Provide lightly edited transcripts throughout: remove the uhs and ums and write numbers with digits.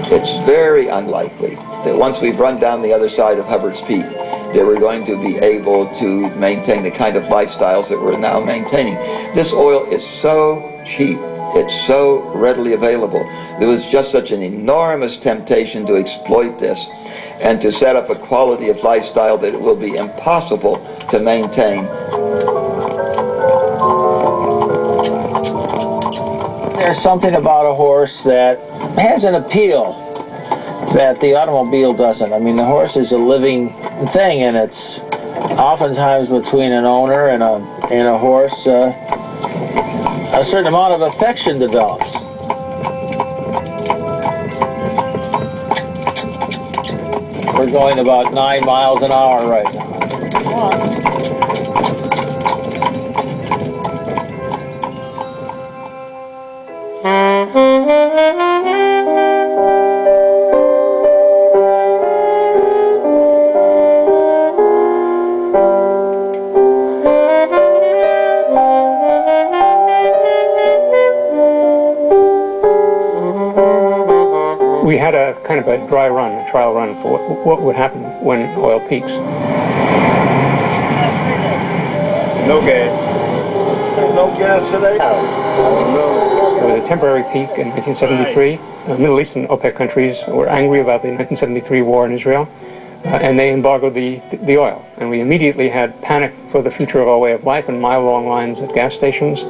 It's very unlikely that once we've run down the other side of Hubbard's Peak, that we're going to be able to maintain the kind of lifestyles that we're now maintaining. This oil is so cheap. It's so readily available. There was just such an enormous temptation to exploit this and to set up a quality of lifestyle that it will be impossible to maintain. There's something about a horse that has an appeal that the automobile doesn't. I mean, the horse is a living thing, and it's oftentimes between an owner and a horse, a certain amount of affection develops. We're going about 9 miles an hour right now. Come on. We had a kind of a dry run, a trial run for what would happen when oil peaks. No gas. No gas today? No. There was a temporary peak in 1973. Middle Eastern OPEC countries were angry about the 1973 war in Israel, and they embargoed the oil. And we immediately had panic for the future of our way of life and mile-long lines at gas stations.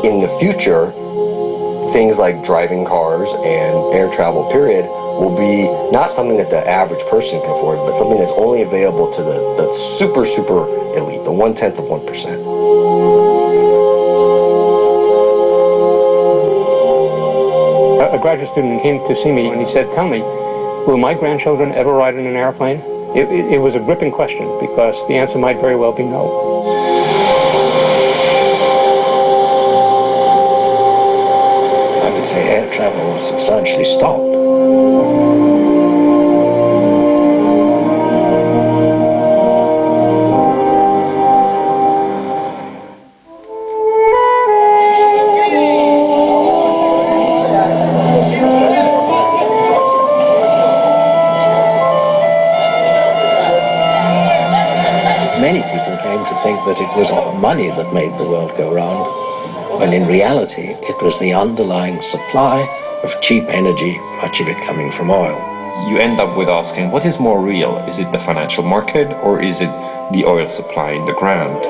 In the future, things like driving cars and air travel, period, will be not something that the average person can afford, but something that's only available to the super, super elite, the 1/10 of 1%. A graduate student came to see me and he said, "Tell me, will my grandchildren ever ride in an airplane?" It was a gripping question because the answer might very well be no. Say air travel will substantially stop. Many people came to think that it was money that made the world go round, when in reality it was the underlying supply of cheap energy, much of it coming from oil. You end up with asking, what is more real? Is it the financial market or is it the oil supply in the ground?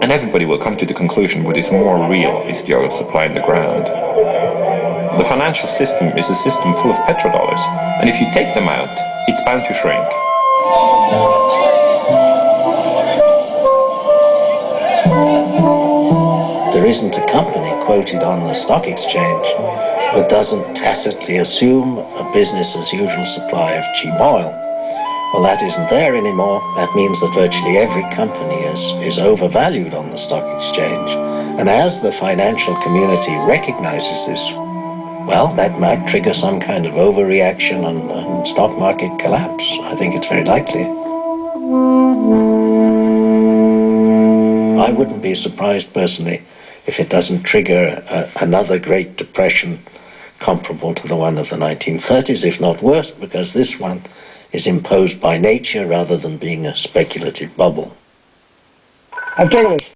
And everybody will come to the conclusion what is more real is the oil supply in the ground. The financial system is a system full of petrodollars, and if you take them out, it's bound to shrink. There isn't a company quoted on the stock exchange that doesn't tacitly assume a business-as-usual supply of cheap oil. Well, that isn't there anymore. That means that virtually every company is overvalued on the stock exchange. And as the financial community recognizes this, well, that might trigger some kind of overreaction and stock market collapse. I think it's very likely. I wouldn't be surprised personally if it doesn't trigger another Great Depression comparable to the one of the 1930s, if not worse, because this one is imposed by nature rather than being a speculative bubble. I've taken this.